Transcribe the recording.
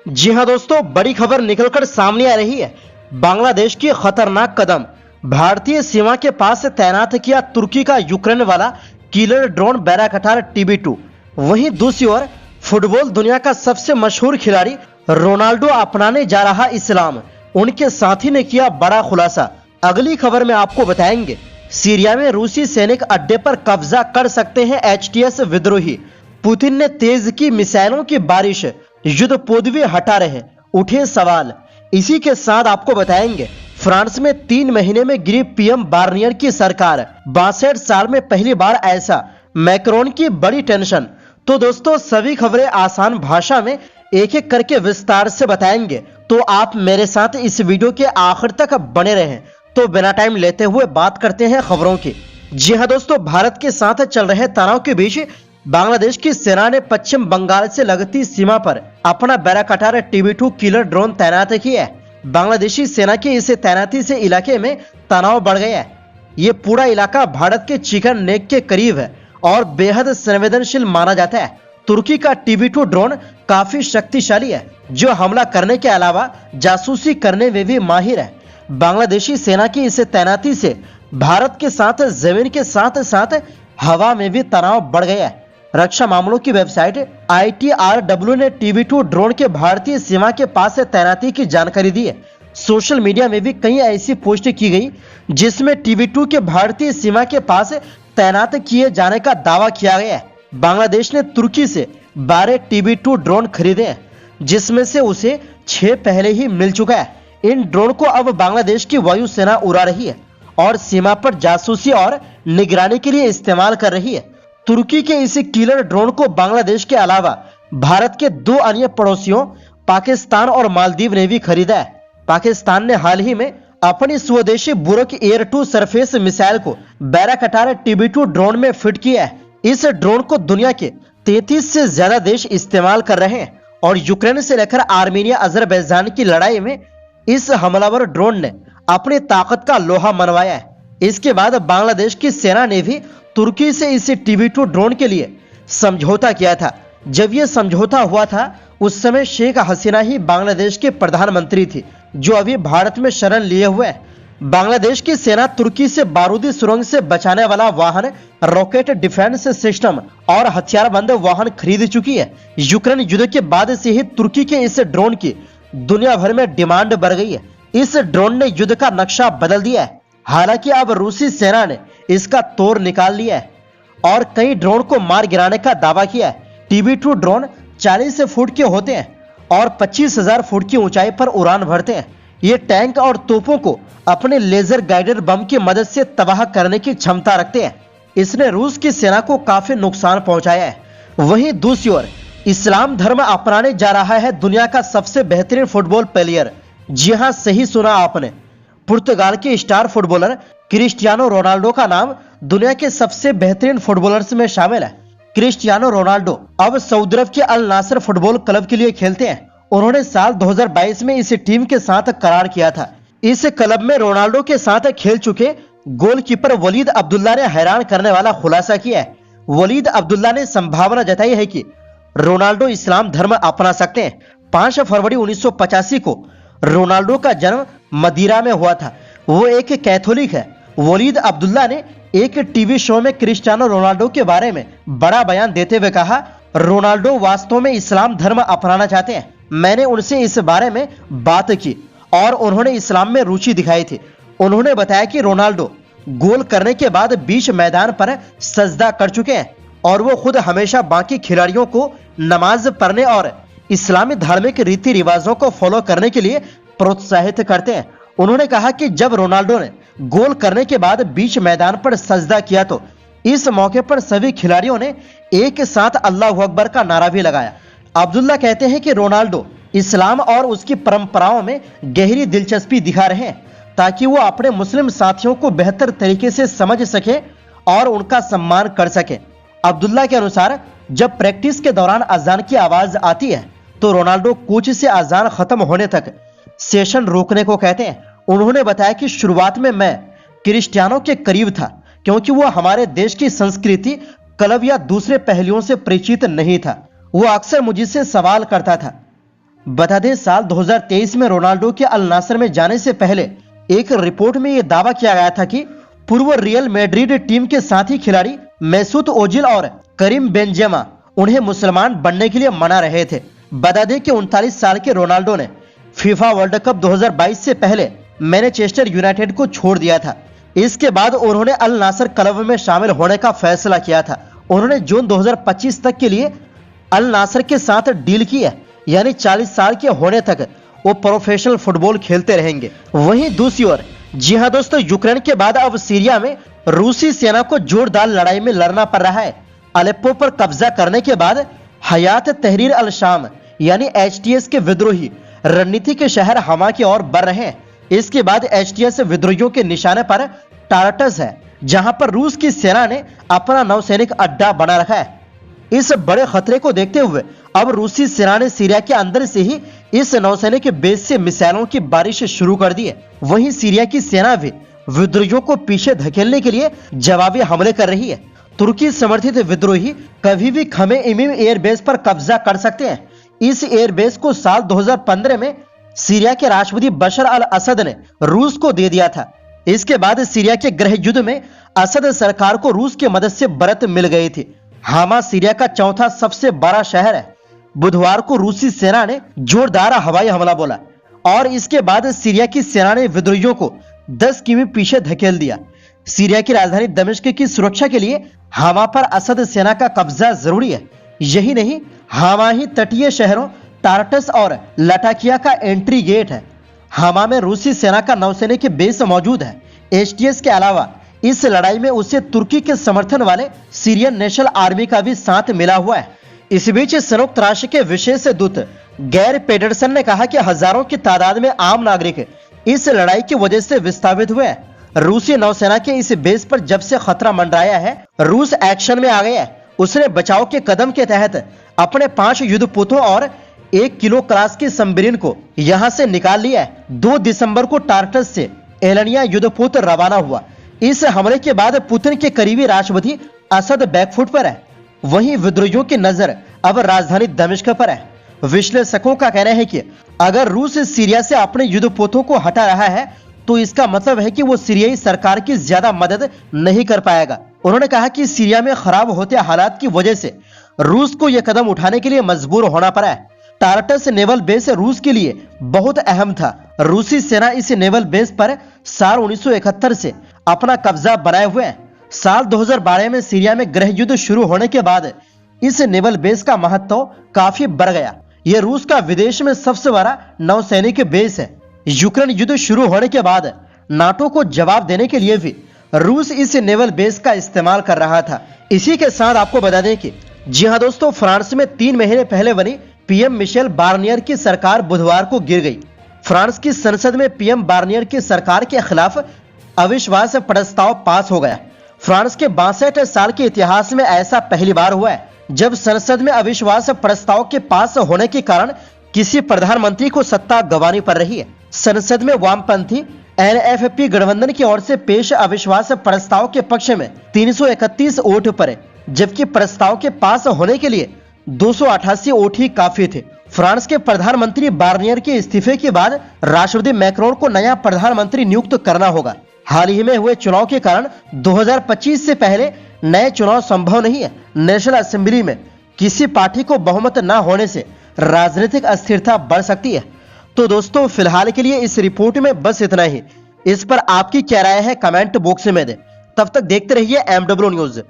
जी हां दोस्तों, बड़ी खबर निकलकर सामने आ रही है। बांग्लादेश की खतरनाक कदम, भारतीय सीमा के पास तैनात किया तुर्की का यूक्रेन वाला किलर ड्रोन बैराकटार TB2। वहीं दूसरी ओर फुटबॉल दुनिया का सबसे मशहूर खिलाड़ी रोनाल्डो अपनाने जा रहा इस्लाम, उनके साथी ने किया बड़ा खुलासा। अगली खबर में आपको बताएंगे, सीरिया में रूसी सैनिक अड्डे पर कब्जा कर सकते हैं HTS विद्रोही। पुतिन ने तेज की मिसाइलों की बारिश, युद्ध पदवी हटा रहे, उठे सवाल। इसी के साथ आपको बताएंगे, फ्रांस में 3 महीने में गिरी PM बार्नियर की सरकार, 62 साल में पहली बार ऐसा, मैक्रोन की बड़ी टेंशन। तो दोस्तों, सभी खबरें आसान भाषा में एक एक करके विस्तार से बताएंगे, तो आप मेरे साथ इस वीडियो के आखिर तक बने रहें। तो बिना टाइम लेते हुए बात करते हैं खबरों की। जी हां दोस्तों, भारत के साथ चल रहे तनाव के बीच बांग्लादेश की सेना ने पश्चिम बंगाल से लगती सीमा पर अपना बैराकटार TB2 किलर ड्रोन तैनात किया है। बांग्लादेशी सेना की इस तैनाती से इलाके में तनाव बढ़ गया है। ये पूरा इलाका भारत के चिकन नेक के करीब है और बेहद संवेदनशील माना जाता है। तुर्की का TB2 ड्रोन काफी शक्तिशाली है, जो हमला करने के अलावा जासूसी करने में भी माहिर है। बांग्लादेशी सेना की इस तैनाती से भारत के साथ जमीन के साथ साथ हवा में भी तनाव बढ़ गया है। रक्षा मामलों की वेबसाइट ITRW ने TB2 ड्रोन के भारतीय सीमा के पास तैनाती की जानकारी दी है। सोशल मीडिया में भी कई ऐसी पोस्ट की गई जिसमें TB2 के भारतीय सीमा के पास तैनात किए जाने का दावा किया गया है। बांग्लादेश ने तुर्की से 12 TB2 ड्रोन खरीदे हैं, जिसमें से उसे 6 पहले ही मिल चुका है। इन ड्रोन को अब बांग्लादेश की वायुसेना उड़ा रही है और सीमा पर जासूसी और निगरानी के लिए इस्तेमाल कर रही है। तुर्की के इस किलर ड्रोन को बांग्लादेश के अलावा भारत के 2 अन्य पड़ोसियों पाकिस्तान और मालदीव ने भी खरीदा है। पाकिस्तान ने हाल ही में अपनी स्वदेशी बुरक एयर टू सरफेस मिसाइल को बैराकटार TB2 ड्रोन में फिट किया है। इस ड्रोन को दुनिया के 33 से ज्यादा देश इस्तेमाल कर रहे हैं और यूक्रेन से लेकर आर्मीनिया अजरबैजान की लड़ाई में इस हमलावर ड्रोन ने अपनी ताकत का लोहा मनवाया है। इसके बाद बांग्लादेश की सेना ने भी तुर्की से इस TB2 ड्रोन के लिए समझौता किया था। जब यह समझौता हुआ था, उस समय शेख हसीना ही बांग्लादेश के प्रधानमंत्री थी, जो अभी भारत में शरण लिए हुए हैं। बांग्लादेश की सेना तुर्की से बारूदी सुरंग से बचाने वाला वाहन, रॉकेट डिफेंस सिस्टम और हथियारबंद वाहन खरीद चुकी है। यूक्रेन युद्ध के बाद से ही तुर्की के इस ड्रोन की दुनिया भर में डिमांड बढ़ गई है। इस ड्रोन ने युद्ध का नक्शा बदल दिया है। हालांकि अब रूसी सेना ने इसका तोड़ निकाल लिया है और कई ड्रोन को मार गिराने का दावा किया है। TB2 ड्रोन 40 फुट के होते हैं और 25,000 फुट की ऊंचाई पर उड़ान भरते हैं। ये टैंक और तोपों को अपने लेजर गाइडेड बम की मदद से तबाह करने की क्षमता रखते हैं। इसने रूस की सेना को काफी नुकसान पहुंचाया है। वहीं दूसरी ओर इस्लाम धर्म अपनाने जा रहा है दुनिया का सबसे बेहतरीन फुटबॉल प्लेयर। जी हां, सही सुना आपने। पुर्तगाल के स्टार फुटबॉलर क्रिस्टियानो रोनाल्डो का नाम दुनिया के सबसे बेहतरीन फुटबॉलर्स में शामिल है। क्रिस्टियानो रोनाल्डो अब सऊदी अरब के अल नासर फुटबॉल क्लब के लिए खेलते हैं। उन्होंने साल 2022 में इस टीम के साथ करार किया था। इस क्लब में रोनाल्डो के साथ खेल चुके गोलकीपर वलीद अब्दुल्ला ने हैरान करने वाला खुलासा किया है। वलीद अब्दुल्ला ने संभावना जताई है कि रोनाल्डो इस्लाम धर्म अपना सकते हैं। 5 फरवरी 1985 को रोनाल्डो का जन्म मदीरा में हुआ था। वो एक कैथोलिक है। वलीद अब्दुल्ला ने एक टीवी शो में क्रिस्टियानो रोनाल्डो के बारे में बड़ा बयान देते हुए कहा, रोनाल्डो वास्तव में इस्लाम धर्म अपनाना चाहते हैं। मैंने उनसे इस बारे में बात की और उन्होंने इस्लाम में रुचि दिखाई थी। उन्होंने बताया कि रोनाल्डो गोल करने के बाद बीच मैदान पर सजदा कर चुके हैं और वो खुद हमेशा बाकी खिलाड़ियों को नमाज पढ़ने और इस्लामी धार्मिक रीति रिवाजों को फॉलो करने के लिए प्रोत्साहित करते हैं। उन्होंने कहा कि जब रोनाल्डो ने गोल करने के बाद बीच मैदान पर सजदा किया तो इस मौके पर सभी खिलाड़ियों ने एक साथ अल्लाह अकबर का नारा भी लगाया। अब्दुल्ला कहते हैं कि रोनाल्डो इस्लाम और उसकी परंपराओं में गहरी दिलचस्पी दिखा रहे हैं ताकि वो अपने मुस्लिम साथियों को बेहतर तरीके से समझ सके और उनका सम्मान कर सके। अब्दुल्ला के अनुसार जब प्रैक्टिस के दौरान अजान की आवाज आती है तो रोनाल्डो कोच से अजान खत्म होने तक सेशन रोकने को कहते हैं। उन्होंने बताया कि शुरुआत में मैं क्रिस्टियानो के करीब था क्योंकि वो हमारे देश की संस्कृति, क्लब या दूसरे पहलुओं से परिचित नहीं था। वो अक्सर मुझसे सवाल करता था बता दें, साल 2023 में रोनाल्डो के अल नासर में जाने से पहले एक रिपोर्ट में यह दावा किया गया था कि पूर्व रियल मैड्रिड टीम के साथी खिलाड़ी मेसूत ओजिल और करीम बेंजेमा उन्हें मुसलमान बनने के लिए मना रहे थे। बता दें कि 39 साल के रोनाल्डो ने फीफा वर्ल्ड कप 2022 से पहले मैनचेस्टर यूनाइटेड को छोड़ दिया था। इसके बाद उन्होंने अल नासर क्लब में शामिल होने का फैसला किया था। उन्होंने जून 2025 तक के लिए अल नासर के साथ डील की है, यानी 40 साल के होने तक वो प्रोफेशनल फुटबॉल खेलते रहेंगे। वहीं दूसरी ओर, जी हां दोस्तों, यूक्रेन के बाद अब सीरिया में रूसी सेना को जोरदार लड़ाई में लड़ना पड़ रहा है। अलेप्पो पर कब्जा करने के बाद हयात तहरीर अल शाम यानी एचटीएस के विद्रोही रणनीति के शहर हमा की ओर बढ़ रहे हैं। इसके बाद एचटीएस विद्रोहियों के निशाने पर टारटस है, जहां पर रूस की सेना ने अपना नौसैनिक अड्डा बना रखा है। इस बड़े खतरे को देखते हुए अब रूसी सेना ने सीरिया के अंदर से ही इस नौसैनिक बेस से मिसाइलों की बारिश शुरू कर दी है। वहीं सीरिया की सेना भी विद्रोहियों को पीछे धकेलने के लिए जवाबी हमले कर रही है। तुर्की समर्थित विद्रोही कभी भी खमे इमिम एयरबेस पर कब्जा कर सकते हैं। इस एयरबेस को साल 2015 में सीरिया के राष्ट्रपति बशर अल असद ने रूस को दे दिया था। इसके बाद सीरिया के गृह युद्ध में असद सरकार को रूस की मदद से बढ़त मिल गई थी। हामा सीरिया का चौथा सबसे बड़ा शहर है। बुधवार को रूसी सेना ने जोरदार हवाई हमला बोला और इसके बाद सीरिया की सेना ने विद्रोहियों को 10 किमी पीछे धकेल दिया। सीरिया की राजधानी दमिश्क की सुरक्षा के लिए हामा पर असद सेना का कब्जा जरूरी है। यही नहीं, हामा ही तटीय शहरों टारटस और लटाकिया का एंट्री गेट है। हामा में रूसी सेना का नौसैनिक बेस मौजूद है। एचटीएस के अलावा इस लड़ाई में उसे तुर्की के समर्थन वाले सीरियन नेशनल आर्मी का भी साथ मिला हुआ है। इस बीच संयुक्त राष्ट्र के विशेष दूत गैर पेडरसन ने कहा कि हजारों की तादाद में आम नागरिक इस लड़ाई की वजह से विस्थापित हुए हैं। रूसी नौसेना के इस बेस पर जब से खतरा मंडराया है, रूस एक्शन में आ गया है। उसने बचाव के कदम के तहत अपने 5 युद्धपोतों और 1 किलो क्लास की सबमरीन को यहां से निकाल लिया है। 2 दिसंबर को टारटस से एलनिया युद्धपोत रवाना हुआ। इस हमले के बाद पुतिन के करीबी राष्ट्रपति असद बैकफुट पर है। वहीं विद्रोहियों की नजर अब राजधानी दमिश्क पर है। विश्लेषकों का कहना है कि अगर रूस सीरिया से अपने युद्धपोतों को हटा रहा है तो इसका मतलब है कि वो सीरियाई सरकार की ज्यादा मदद नहीं कर पाएगा। उन्होंने कहा कि सीरिया में खराब होते हालात की वजह से रूस को यह कदम उठाने के लिए मजबूर होना पड़ा है। टारटस नेवल बेस रूस के लिए बहुत अहम था। रूसी सेना इस नेवल बेस पर साल 1971 से अपना कब्जा बनाए हुए है। साल 2012 में सीरिया में गृह युद्ध शुरू होने के बाद इस नेवल बेस का महत्व काफी बढ़ गया। यह रूस का विदेश में सबसे बड़ा नौसैनिक बेस है। यूक्रेन युद्ध शुरू होने के बाद नाटो को जवाब देने के लिए भी रूस इस नेवल बेस का इस्तेमाल कर रहा था। इसी के साथ आपको बता दें कि जी हां दोस्तों, फ्रांस में 3 महीने पहले बनी पीएम मिशेल बार्नियर की सरकार बुधवार को गिर गई। फ्रांस की संसद में पीएम बार्नियर की सरकार के खिलाफ अविश्वास प्रस्ताव पास हो गया। फ्रांस के 62 साल के इतिहास में ऐसा पहली बार हुआ है जब संसद में अविश्वास प्रस्ताव के पास होने के कारण किसी प्रधानमंत्री को सत्ता गंवानी पड़ रही है। संसद में वामपंथी एनएफपी गठबंधन की ओर से पेश अविश्वास प्रस्ताव के पक्ष में 331 वोट पड़े, जबकि प्रस्ताव के पास होने के लिए 288 वोट ही काफी थे। फ्रांस के प्रधानमंत्री बार्नियर के इस्तीफे के बाद राष्ट्रपति मैक्रोन को नया प्रधानमंत्री नियुक्त करना होगा। हाल ही में हुए चुनाव के कारण 2025 से पहले नए चुनाव संभव नहीं है। नेशनल असेंबली में किसी पार्टी को बहुमत न होने से राजनीतिक अस्थिरता बढ़ सकती है। तो दोस्तों, फिलहाल के लिए इस रिपोर्ट में बस इतना ही। इस पर आपकी क्या राय है कमेंट बॉक्स में दें। तब तक देखते रहिए MW न्यूज।